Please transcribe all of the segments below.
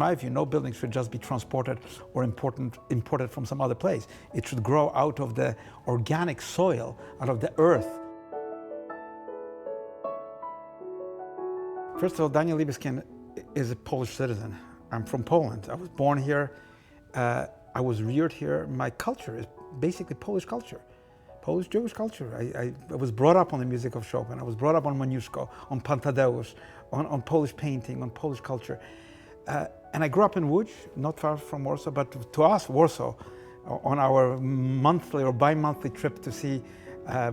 my view, no building should just be transported or imported from some other place. It should grow out of the organic soil, out of the earth. First of all, Daniel Libeskind is a Polish citizen. I'm from Poland. I was born here. I was reared here. My culture is basically Polish culture, Polish Jewish culture. I was brought up on the music of Chopin. I was brought up on Moniuszko, on Pantadeusz, on Polish painting, on Polish culture. And I grew up in Łódź, not far from Warsaw, but to us, Warsaw, on our monthly or bi-monthly trip to see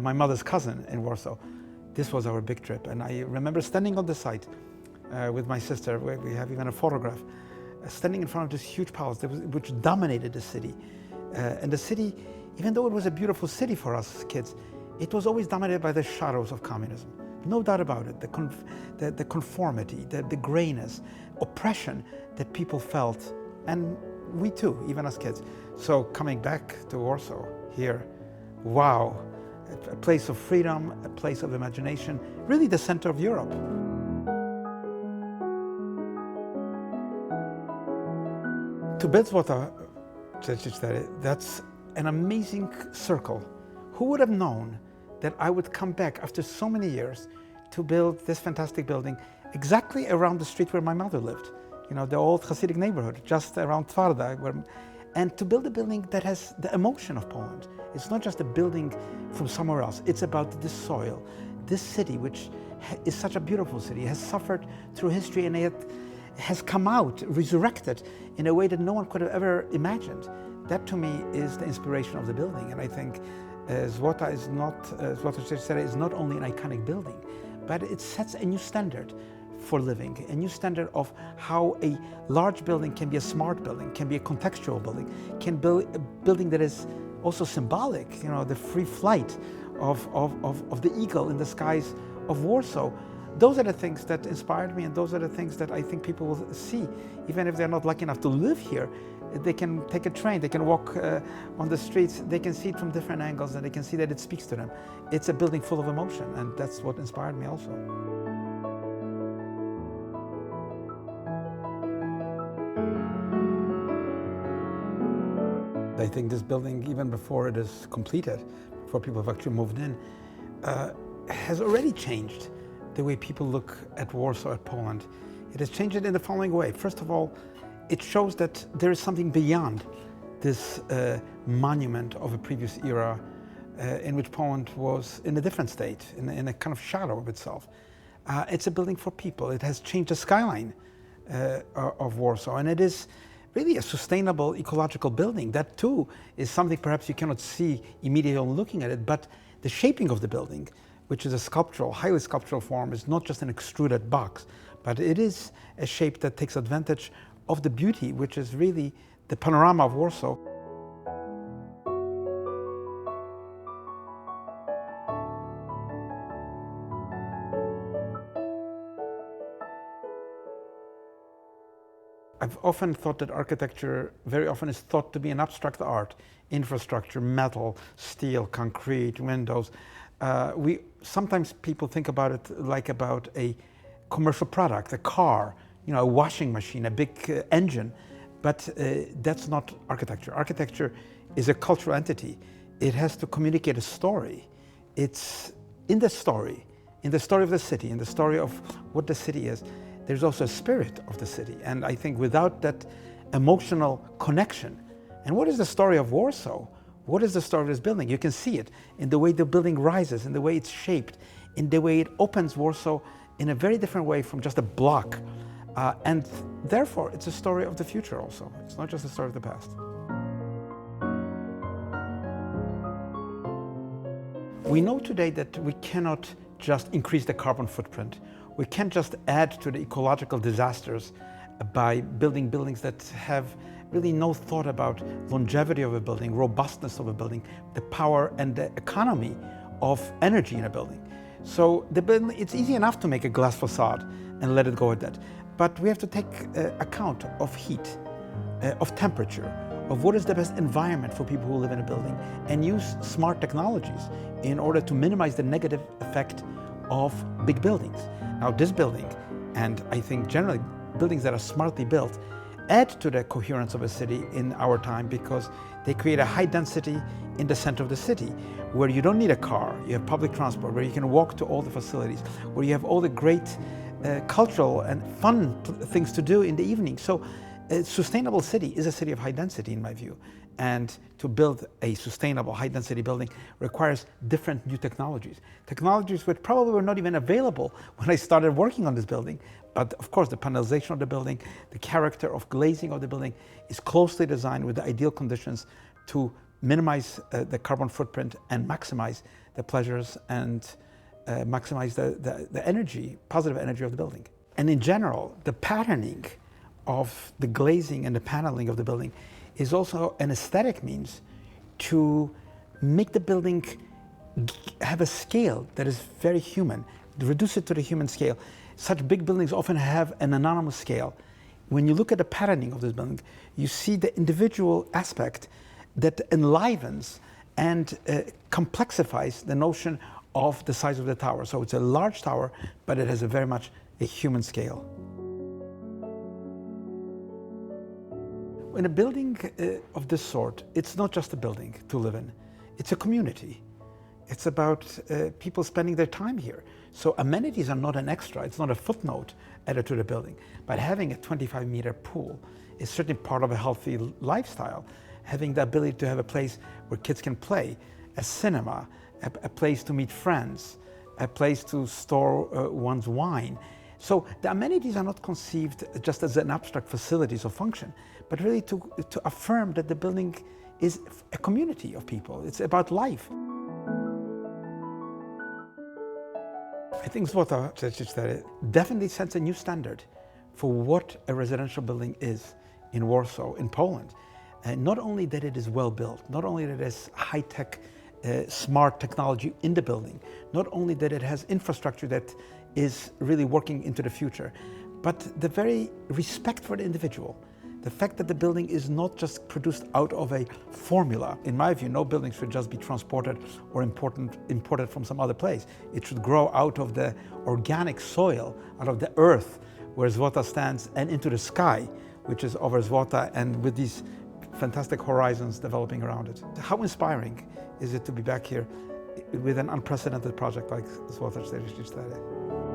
my mother's cousin in Warsaw. This was our big trip. And I remember standing on the site with my sister, where we have even a photograph, standing in front of this huge palace which dominated the city. And the city, even though it was a beautiful city for us kids, it was always dominated by the shadows of communism. No doubt about it. The conformity, the grayness, oppression that people felt, and we too, even as kids. So coming back to Warsaw here, wow, a place of freedom, a place of imagination, really the center of Europe. To build Zlota, that's an amazing circle. Who would have known that I would come back after so many years to build this fantastic building exactly around the street where my mother lived? You know, the old Hasidic neighborhood, just around Twarda, and to build a building that has the emotion of Poland. It's not just a building from somewhere else. It's about this soil, this city, which is such a beautiful city, has suffered through history and yet has come out, resurrected in a way that no one could have ever imagined. That to me is the inspiration of the building. And I think Zlota is not only an iconic building, but it sets a new standard for living, a new standard of how a large building can be a smart building, can be a contextual building, can be a building that is also symbolic, you know, the free flight of the eagle in the skies of Warsaw. Those are the things that inspired me, and those are the things that I think people will see. Even if they're not lucky enough to live here, they can take a train, they can walk on the streets, they can see it from different angles, and they can see that it speaks to them. It's a building full of emotion, and that's what inspired me also. I think this building, even before it is completed, before people have actually moved in, has already changed the way people look at Warsaw, at Poland. It has changed it in the following way. First of all, it shows that there is something beyond this monument of a previous era in which Poland was in a different state, in a kind of shadow of itself. It's a building for people. It has changed the skyline of Warsaw, and it is really a sustainable ecological building. That too is something perhaps you cannot see immediately on looking at it, but the shaping of the building, which is a sculptural, highly sculptural form, is not just an extruded box, but it is a shape that takes advantage of the beauty, which is really the panorama of Warsaw. I've often thought that architecture very often is thought to be an abstract art. Infrastructure, metal, steel, concrete, windows. Sometimes people think about it like about a commercial product, a car, you know, a washing machine, a big engine, but that's not architecture. Architecture is a cultural entity. It has to communicate a story. It's in the story of the city, in the story of what the city is. There's also a spirit of the city, and I think without that emotional connection, and what is the story of Warsaw? What is the story of this building? You can see it in the way the building rises, in the way it's shaped, in the way it opens Warsaw in a very different way from just a block. And therefore, it's a story of the future also. It's not just a story of the past. We know today that we cannot just increase the carbon footprint. We can't just add to the ecological disasters by building buildings that have really no thought about longevity of a building, robustness of a building, the power and the economy of energy in a building. So the building, it's easy enough to make a glass facade and let it go at that. But we have to take account of heat, of temperature, of what is the best environment for people who live in a building, and use smart technologies in order to minimize the negative effect of big buildings. Now this building, and I think generally buildings that are smartly built, add to the coherence of a city in our time because they create a high density in the center of the city where you don't need a car, you have public transport, where you can walk to all the facilities, where you have all the great cultural and fun things to do in the evening. So a sustainable city is a city of high density in my view. And to build a sustainable high density building requires different new technologies. Technologies which probably were not even available when I started working on this building. But of course the panelization of the building, the character of glazing of the building is closely designed with the ideal conditions to minimize the carbon footprint and maximize the pleasures and maximize the energy, positive energy of the building. And in general, the patterning of the glazing and the paneling of the building is also an aesthetic means to make the building have a scale that is very human, reduce it to the human scale. Such big buildings often have an anonymous scale. When you look at the patterning of this building, you see the individual aspect that enlivens and complexifies the notion of the size of the tower. So it's a large tower, but it has a very much a human scale. In a building of this sort, it's not just a building to live in, it's a community. It's about people spending their time here. So amenities are not an extra, it's not a footnote added to the building. But having a 25-meter pool is certainly part of a healthy lifestyle. Having the ability to have a place where kids can play, a cinema, a place to meet friends, a place to store one's wine. So the amenities are not conceived just as an abstract facilities or function, but really to affirm that the building is a community of people. It's about life. I think Zlota definitely sets a new standard for what a residential building is in Warsaw, in Poland. And not only that it is well built, not only that it has high-tech, smart technology in the building, not only that it has infrastructure that is really working into the future, but the very respect for the individual. The fact that the building is not just produced out of a formula. In my view, no building should just be transported or imported from some other place. It should grow out of the organic soil, out of the earth where Zlota stands, and into the sky, which is over Zlota, and with these fantastic horizons developing around it. How inspiring is it to be back here with an unprecedented project like Zlota 44.